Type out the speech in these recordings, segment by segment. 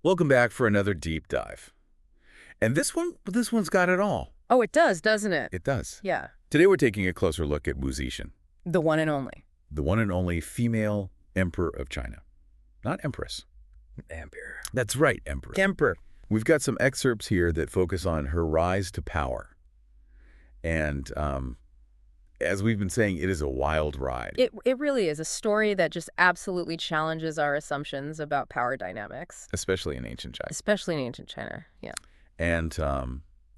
Welcome back for another deep dive. And this one's got it all. Oh, it does, doesn't it? It does. Yeah. Today we're taking a closer look at Wu Zetian, The one and only. the one and only female emperor of China. Not empress. Emperor. That's right, empress. Emperor. We've got some excerpts here that focus on her rise to power. And as we've been saying, it is a wild ride. It really is a story that just absolutely challenges our assumptions about power dynamics. Especially in ancient China. Especially in ancient China, yeah.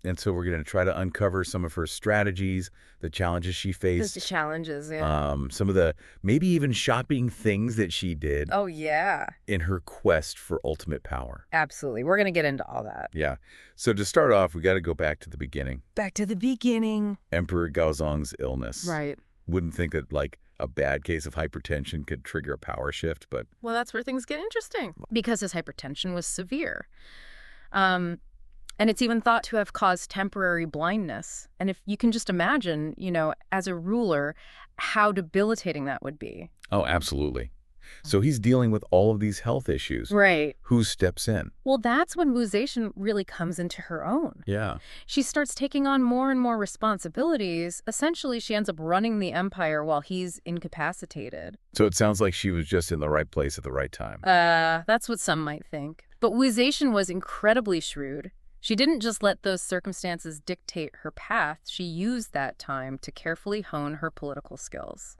And so we're going to try to uncover some of her strategies, the challenges she faced. The challenges, yeah. Some of the maybe even shocking things that she did Oh, yeah. in her quest for ultimate power. Absolutely. We're going to get into all that. Yeah. So to start off, we got to go back to the beginning. Back to the beginning. Emperor Gaozong's illness. Right. Wouldn't think that, like, a bad case of hypertension could trigger a power shift, but... Well, that's where things get interesting. Because his hypertension was severe. And it's even thought to have caused temporary blindness. And if you can just imagine, as a ruler, how debilitating that would be. Oh, absolutely. So he's dealing with all of these health issues. Right. Who steps in? Well, that's when Wu Zetian really comes into her own. Yeah. She starts taking on more and more responsibilities. Essentially, she ends up running the empire while he's incapacitated. So it sounds like she was just in the right place at the right time. That's what some might think. But Wu Zetian was incredibly shrewd. She didn't just let those circumstances dictate her path. She used that time to carefully hone her political skills.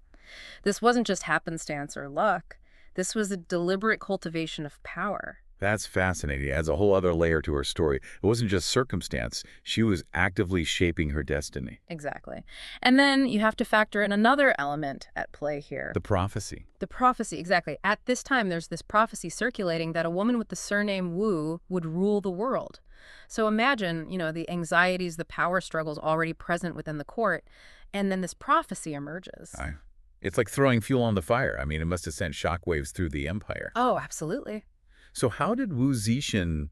This wasn't just happenstance or luck. This was a deliberate cultivation of power. That's fascinating. It adds a whole other layer to her story. It wasn't just circumstance. She was actively shaping her destiny. Exactly. And then you have to factor in another element at play here. The prophecy. The prophecy, exactly. At this time, there's this prophecy circulating that a woman with the surname Wu would rule the world. So imagine, the anxieties, the power struggles already present within the court, and then this prophecy emerges. It's like throwing fuel on the fire. I mean, it must have sent shockwaves through the empire. Oh, absolutely. So how did Wu Zetian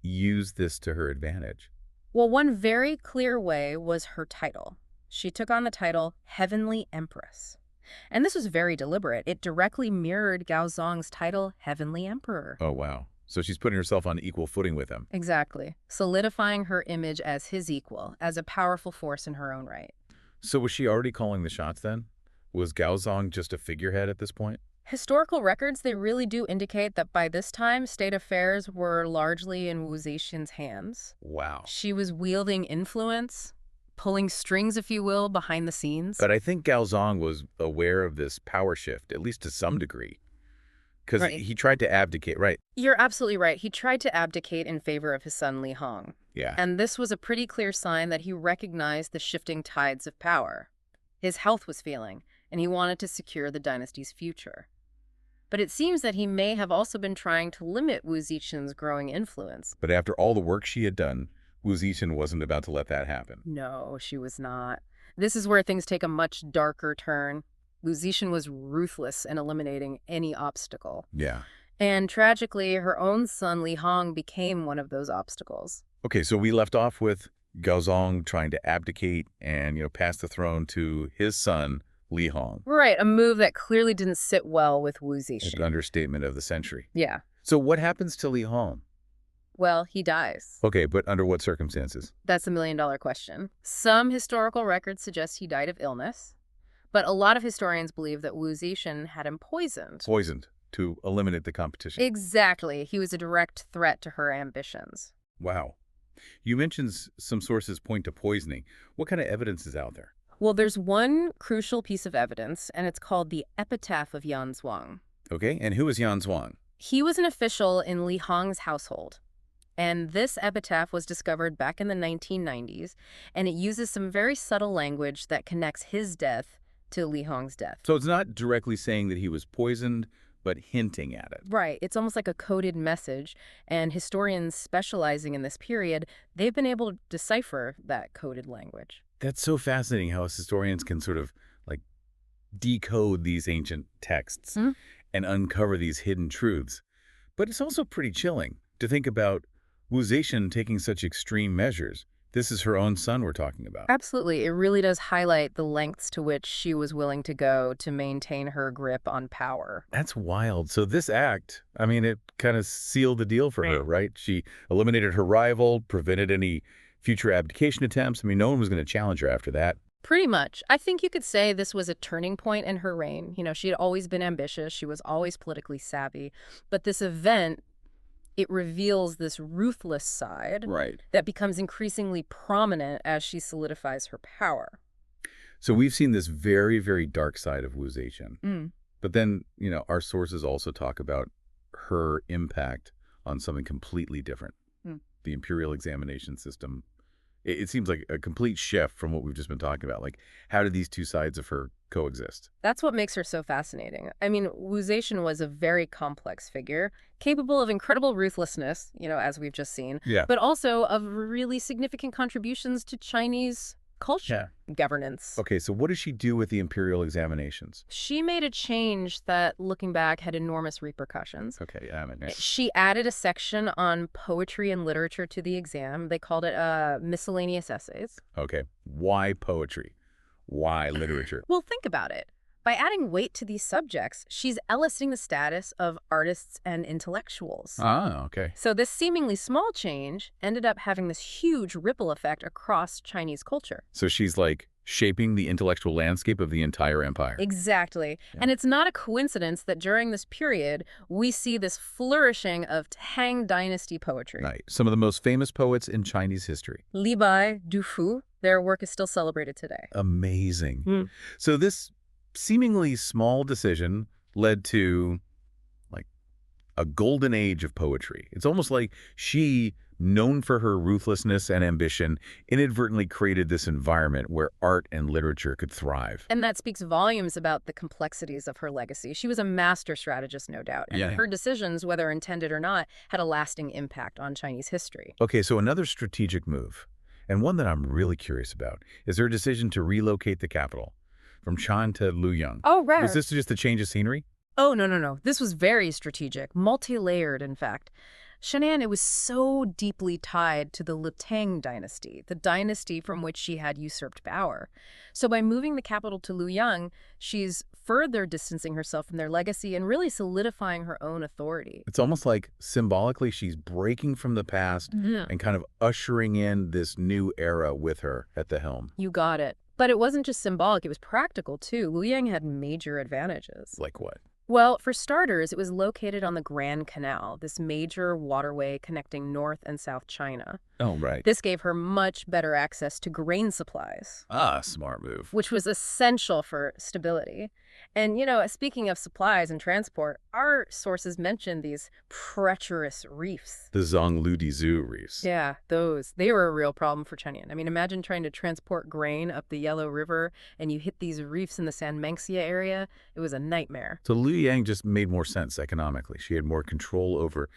use this to her advantage? Well, one very clear way was her title. She took on the title Heavenly Empress. And this was very deliberate. It directly mirrored Gaozong's title Heavenly Emperor. Oh, wow. So she's putting herself on equal footing with him. Exactly. Solidifying her image as his equal, as a powerful force in her own right. So was she already calling the shots then? Was Gaozong just a figurehead at this point? Historical records, they really do indicate that by this time, state affairs were largely in Wu Zetian's hands. Wow. She was wielding influence, pulling strings, if you will, behind the scenes. But I think Gaozong was aware of this power shift, at least to some degree. Because he tried to abdicate, right? You're absolutely right. He tried to abdicate in favor of his son Li Hong. Yeah. And this was a pretty clear sign that he recognized the shifting tides of power. His health was failing, and he wanted to secure the dynasty's future. But it seems that he may have also been trying to limit Wu Zetian's growing influence. But after all the work she had done, Wu Zetian wasn't about to let that happen. No, she was not. This is where things take a much darker turn. Wu Zetian was ruthless in eliminating any obstacle. Yeah. And tragically, her own son Li Hong became one of those obstacles. Okay, so we left off with Gaozong trying to abdicate and, pass the throne to his son, Li Hong. Right, a move that clearly didn't sit well with Wu Zetian. An understatement of the century. Yeah. So what happens to Li Hong? Well, he dies. Okay, but under what circumstances? That's a million-dollar question. Some historical records suggest he died of illness, but a lot of historians believe that Wu Zetian had him poisoned. Poisoned to eliminate the competition. Exactly. He was a direct threat to her ambitions. Wow. You mentioned some sources point to poisoning. What kind of evidence is out there? Well, there's one crucial piece of evidence, and it's called the epitaph of Yan Zhuang. Okay, and who is Yan Zhuang? He was an official in Li Hong's household. And this epitaph was discovered back in the 1990s, and it uses some very subtle language that connects his death to Li Hong's death. So it's not directly saying that he was poisoned, but hinting at it. Right. It's almost like a coded message, and historians specializing in this period, they've been able to decipher that coded language. That's so fascinating how us historians can sort of, decode these ancient texts and uncover these hidden truths. But it's also pretty chilling to think about Wu Zetian taking such extreme measures, This is her own son we're talking about. Absolutely. It really does highlight the lengths to which she was willing to go to maintain her grip on power. That's wild. So this act, I mean, it kind of sealed the deal for her, right? She eliminated her rival, prevented any future abdication attempts. I mean, no one was going to challenge her after that. Pretty much. I think you could say this was a turning point in her reign. She had always been ambitious. She was always politically savvy. But this event, it reveals this ruthless side Right. that becomes increasingly prominent as she solidifies her power. So we've seen this very, very dark side of Wu Zetian. Mm. But then, our sources also talk about her impact on something completely different. The imperial examination system. It seems like a complete shift from what we've just been talking about. Like, how did these two sides of her coexist? That's what makes her so fascinating. I mean, Wu Zetian was a very complex figure, capable of incredible ruthlessness, as we've just seen, Yeah. but also of really significant contributions to Chinese culture, governance. Okay, so what does she do with the imperial examinations? She made a change that, looking back, had enormous repercussions. Okay, She added a section on poetry and literature to the exam. They called it miscellaneous essays. Okay, why poetry? Why literature? Well, think about it. By adding weight to these subjects, she's eliciting the status of artists and intellectuals. Ah, okay. So this seemingly small change ended up having this huge ripple effect across Chinese culture. So she's like shaping the intellectual landscape of the entire empire. Exactly. Yeah. And it's not a coincidence that during this period, we see this flourishing of Tang Dynasty poetry. Right. Some of the most famous poets in Chinese history. Li Bai, Du Fu, their work is still celebrated today. Amazing. So this seemingly small decision led to like a golden age of poetry. It's almost like she, known for her ruthlessness and ambition, inadvertently created this environment where art and literature could thrive. And that speaks volumes about the complexities of her legacy. She was a master strategist, no doubt. And her decisions, whether intended or not, had a lasting impact on Chinese history. Okay, so another strategic move, and one that I'm really curious about, is her decision to relocate the capital from Shan to Luoyang. Oh, right. Was this just a change of scenery? Oh, no. This was very strategic, multi-layered, in fact. Shan'an, it was so deeply tied to the Tang Dynasty, the dynasty from which she had usurped power. So by moving the capital to Luoyang, she's further distancing herself from their legacy and really solidifying her own authority. It's almost like symbolically she's breaking from the past and kind of ushering in this new era with her at the helm. You got it. But it wasn't just symbolic, it was practical, too. Luoyang had major advantages. Like what? Well, for starters, it was located on the Grand Canal, this major waterway connecting North and South China. Oh, right. This gave her much better access to grain supplies. Ah, smart move. Which was essential for stability. And, speaking of supplies and transport, our sources mentioned these treacherous reefs. The Zhonglu reefs. Yeah, those. They were a real problem for Chenian. I mean, imagine trying to transport grain up the Yellow River and you hit these reefs in the Sanmenxia area. It was a nightmare. So Luoyang just made more sense economically. She had more control over,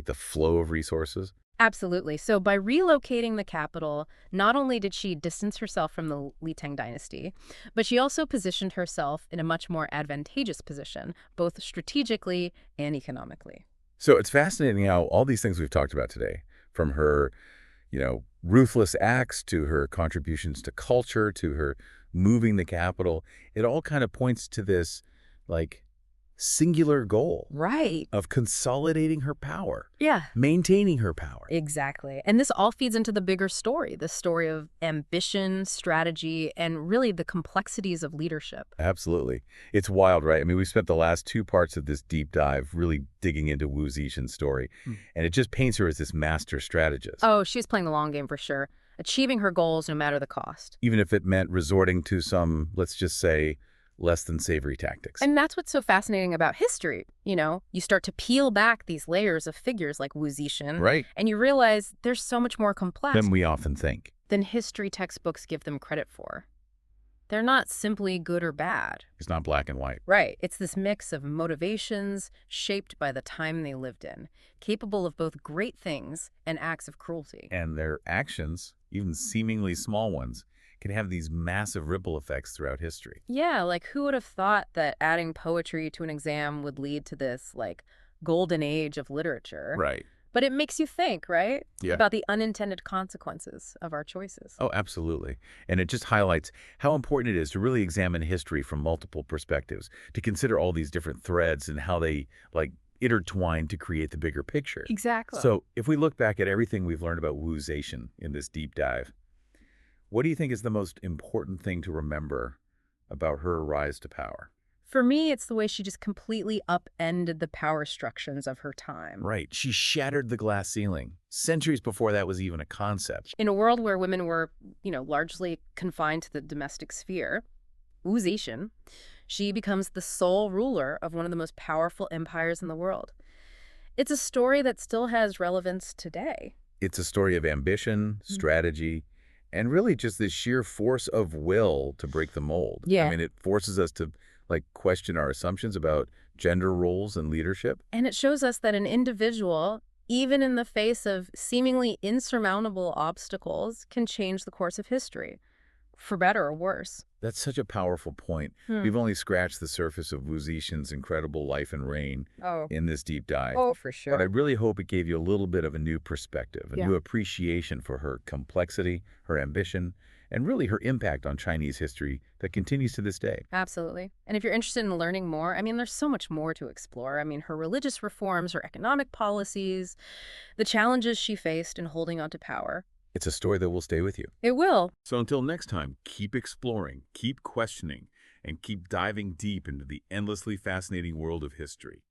the flow of resources. Absolutely. So by relocating the capital, not only did she distance herself from the Li Tang dynasty, but she also positioned herself in a much more advantageous position, both strategically and economically. So it's fascinating how all these things we've talked about today, from her, ruthless acts to her contributions to culture, to her moving the capital, it all kind of points to this, singular goal. Right. Of consolidating her power. Yeah. Maintaining her power. Exactly. And this all feeds into the bigger story, the story of ambition, strategy, and really the complexities of leadership. Absolutely. It's wild, right? I mean, we spent the last 2 parts of this deep dive really digging into Wu Zetian's story, and it just paints her as this master strategist. Oh, she's playing the long game for sure, achieving her goals no matter the cost. Even if it meant resorting to some, let's just say, less than savory tactics. And that's what's so fascinating about history. You start to peel back these layers of figures like Wu Zetian, right? And you realize there's so much more complex than we often think. Than history textbooks give them credit for. They're not simply good or bad. It's not black and white. Right. It's this mix of motivations shaped by the time they lived in, capable of both great things and acts of cruelty. And their actions, even seemingly small ones, can have these massive ripple effects throughout history. Yeah, who would have thought that adding poetry to an exam would lead to this, golden age of literature? Right. But it makes you think, right? Yeah. About the unintended consequences of our choices. Oh, absolutely. And it just highlights how important it is to really examine history from multiple perspectives, to consider all these different threads and how they, like, intertwine to create the bigger picture. Exactly. So if we look back at everything we've learned about Wu Zetian in this deep dive, what do you think is the most important thing to remember about her rise to power? For me, it's the way she just completely upended the power structures of her time. Right. She shattered the glass ceiling centuries before that was even a concept. In a world where women were, largely confined to the domestic sphere, Wu Zetian, she becomes the sole ruler of one of the most powerful empires in the world. It's a story that still has relevance today. It's a story of ambition, strategy, and really just this sheer force of will to break the mold. Yeah. I mean, it forces us to, like, question our assumptions about gender roles and leadership. And it shows us that an individual, even in the face of seemingly insurmountable obstacles, can change the course of history, for better or worse. That's such a powerful point. We've only scratched the surface of Wu Zetian's incredible life and reign in this deep dive. Oh, for sure. But I really hope it gave you a little bit of a new perspective, a new appreciation for her complexity, her ambition, and really her impact on Chinese history that continues to this day. Absolutely. And if you're interested in learning more, there's so much more to explore. Her religious reforms, her economic policies, the challenges she faced in holding on to power. It's a story that will stay with you. It will. So until next time, keep exploring, keep questioning, and keep diving deep into the endlessly fascinating world of history.